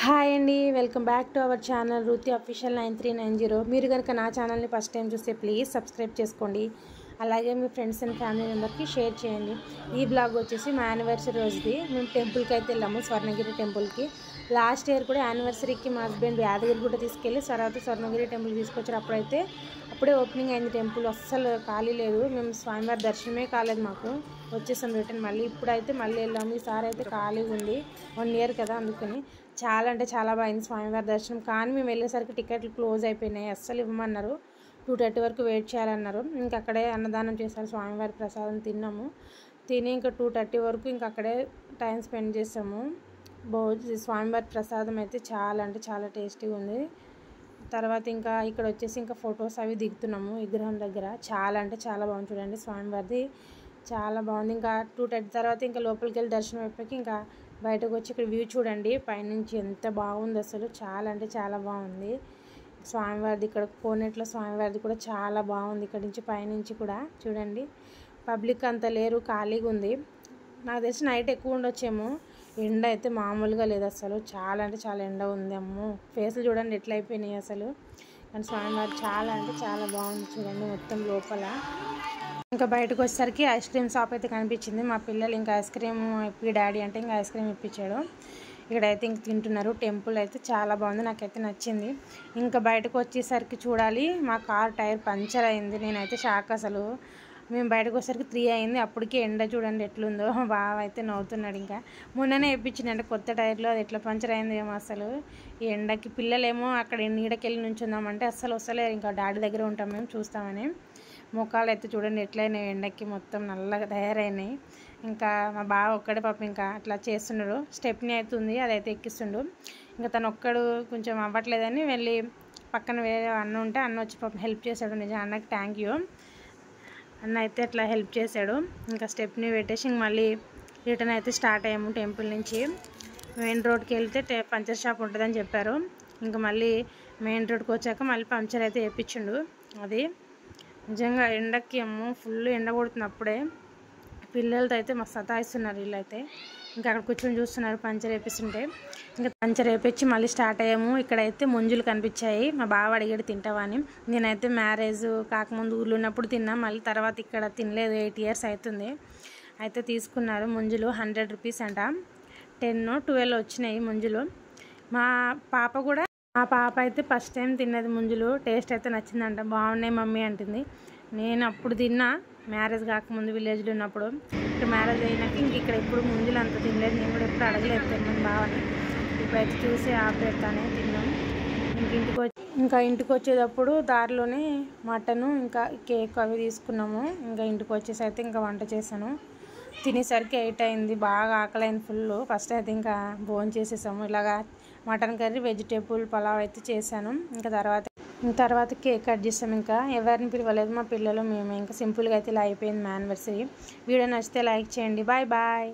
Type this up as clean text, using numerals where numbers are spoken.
Hi అండి, welcome back to our channel Ruthi official 9390. మీరు కనుక నా ఛానల్ని ఫస్ట్ టైం చూస్తే ప్లీజ్ సబ్స్క్రైబ్ చేసుకోండి. అలాగే మీ ఫ్రెండ్స్ అండ్ ఫ్యామిలీ మెంబర్కి షేర్ చేయండి. ఈ బ్లాగ్ వచ్చేసి మా యానివర్సరీ రోజుది. మేము టెంపుల్కి అయితే వెళ్ళాము, స్వర్ణగిరి టెంపుల్కి. లాస్ట్ ఇయర్ కూడా యానివర్సరీకి మా హస్బెండ్ యాదగిరి కూడా తీసుకెళ్ళి తర్వాత స్వర్ణగిరి టెంపుల్ తీసుకొచ్చారు. అప్పుడే ఓపెనింగ్ అయింది టెంపుల్. అస్సలు ఖాళీ లేదు. మేము స్వామివారి దర్శనమే కాలేదు, మాకు వచ్చేసాం రిటర్న్. ఇప్పుడైతే మళ్ళీ వెళ్ళాము. ఈసారి అయితే ఖాళీగా ఉంది, 1 ఇయర్ కదా, అందుకని చాలా అంటే చాలా బాగుంది స్వామివారి దర్శనం. కానీ మేము వెళ్ళేసరికి టికెట్లు క్లోజ్ అయిపోయినాయి, అస్సలు ఇవ్వమన్నారు. 2:30 వరకు వెయిట్ చేయాలన్నారు. ఇంకా అక్కడే అన్నదానం చేశారు, స్వామివారి ప్రసాదం తిన్నాము. తిని ఇంకా 2:30 వరకు ఇంకా అక్కడే టైం స్పెండ్ చేసాము. స్వామివారి ప్రసాదం అయితే చాలా అంటే చాలా టేస్టీగా ఉంది. తర్వాత ఇంకా ఇక్కడ వచ్చేసి ఇంకా ఫొటోస్ అవి దిగుతున్నాము విగ్రహం దగ్గర. చాలా అంటే చాలా బాగుంది, చూడండి స్వామివారిది చాలా బాగుంది. ఇంకా 2:30 తర్వాత ఇంకా లోపలికి వెళ్ళి దర్శనం అయిపోయి ఇంకా బయటకు వచ్చి ఇక్కడ వ్యూ చూడండి పైనుంచి ఎంత బాగుంది, అసలు చాలా అంటే చాలా బాగుంది స్వామివారిది. ఇక్కడ కోనేట్లో స్వామివారిది కూడా చాలా బాగుంది. ఇక్కడ నుంచి పైనుంచి కూడా చూడండి. పబ్లిక్ అంత లేరు, ఖాళీగా ఉంది. నాకు తెలిసి నైట్ ఎక్కువ ఉండొచ్చేమో. ఎండ అయితే మామూలుగా లేదు, అసలు చాలా అంటే చాలా ఎండ ఉంది. అమ్మో, ఫేస్లు చూడండి ఎట్లా అయిపోయినాయి అసలు. కానీ స్వామివారి చాలా అంటే చాలా బాగుంది, చూడండి మొత్తం లోపల. ఇంకా బయటకు వచ్చేసరికి ఐస్ క్రీమ్ షాప్ అయితే కనిపించింది. మా పిల్లలు ఇంకా ఐస్ క్రీమ్ ఇప్పి డాడీ అంటే ఇంకా ఐస్ క్రీమ్ ఇప్పించాడు. ఇక్కడైతే ఇంక తింటున్నారు. టెంపుల్ అయితే చాలా బాగుంది, నాకైతే నచ్చింది. ఇంకా బయటకు వచ్చేసరికి చూడాలి, మా కార్ టైర్ పంచర్ అయింది. నేనైతే షాక్ అసలు. మేము బయటకు వచ్చేసరికి 3 అయింది. అప్పటికే ఎండ చూడండి ఎట్లుందో. బావ అయితే నవ్వుతున్నాడు. ఇంకా మొన్ననే వేయించింది అంటే కొత్త టైర్లో, అది ఎట్లా పంచర్ అయింది ఏమో అసలు. ఈ ఎండకి పిల్లలేమో అక్కడ నీడకెళ్ళి నుంచుందామంటే అస్సలు వస్తలేరు. ఇంకా డాడీ దగ్గర ఉంటాం మేము, చూస్తామని. ముఖాలు అయితే చూడండి ఎట్లయినాయి, ఎండకి మొత్తం నల్లగా తయారైనాయి. ఇంకా మా బావ ఒక్కడే పాపం ఇంకా అట్లా చేస్తున్నాడు. స్టెప్ని అవుతుంది, అదైతే ఎక్కిస్తుండు. ఇంకా తను ఒక్కడు కొంచెం అవ్వట్లేదని వెళ్ళి పక్కన వేరే అన్న ఉంటే అన్న వచ్చి పాపం హెల్ప్ చేశాడు. నిజం అన్నకి థ్యాంక్ యూ. అన్న అయితే అట్లా హెల్ప్ చేశాడు. ఇంకా స్టెప్ని పెట్టేసి ఇంక మళ్ళీ రిటర్న్ అయితే స్టార్ట్ అయ్యాము టెంపుల్ నుంచి. మెయిన్ రోడ్కి వెళ్తే పంచర్ షాప్ ఉంటుందని చెప్పారు. ఇంకా మళ్ళీ మెయిన్ రోడ్కి వచ్చాక మళ్ళీ పంచర్ అయితే వేయించిండు. అది నిజంగా ఎండకి అమ్మో ఫుల్ ఎండ కొడుతుంది. అప్పుడే పిల్లలతో అయితే మస్తు సతాయిస్తున్నారు వీళ్ళైతే. ఇంకా అక్కడ కూర్చొని చూస్తున్నారు పంచర్ వేపిస్తుంటే. ఇంకా పంచర్ వేపించి మళ్ళీ స్టార్ట్ అయ్యాము. ఇక్కడైతే ముంజులు కనిపించాయి. మా బావ అడిగాడు తింటావా అని. నేనైతే మ్యారేజ్ కాకముందు ఊళ్ళో ఉన్నప్పుడు తిన్నా, మళ్ళీ తర్వాత ఇక్కడ తినలేదు. 8 ఇయర్స్ అవుతుంది. అయితే తీసుకున్నారు ముంజులు. 100 రూపీస్ అంట. 10, 12 వచ్చినాయి ముంజులు. మా పాప అయితే ఫస్ట్ టైం తిన్నది ముంజులు. టేస్ట్ అయితే నచ్చిందంట. బాగున్నాయి మమ్మీ అంటుంది. నేను అప్పుడు తిన్నా మ్యారేజ్ కాకముందు విలేజ్లో ఉన్నప్పుడు. ఇక్కడ మ్యారేజ్ అయినాక ఇంక ఇక్కడ ఎప్పుడు ముంజులు అంత తినలేదు. నేను కూడా ఎప్పుడు అడగలేదు తిన్నాను బావని. ఇప్పుడైతే చూసి ఆపేస్తానే తిన్నాం. ఇంటికి వచ్చేటప్పుడు దారిలోనే మటను ఇంకా కేక్ అవి తీసుకున్నాము. ఇంకా ఇంటికి వచ్చేసి అయితే ఇంకా వంట చేశాను. తినేసరికి 8 అయింది. బాగా ఆకలైంది ఫుల్. ఫస్ట్ అయితే ఇంకా భోజనం చేసేసాము. ఇలాగా మటన్ కర్రీ, వెజిటేబుల్ పలావ్ అయితే చేశాను. ఇంకా తర్వాత కేక్ కట్ చేసాం. ఇంకా ఎవరిని పిలవలేదు, మా పిల్లలు మేమే. ఇంకా సింపుల్గా అయితే ఇలా అయిపోయింది మా యానివర్సరీ. వీడియో నచ్చితే లైక్ చేయండి. Bye bye.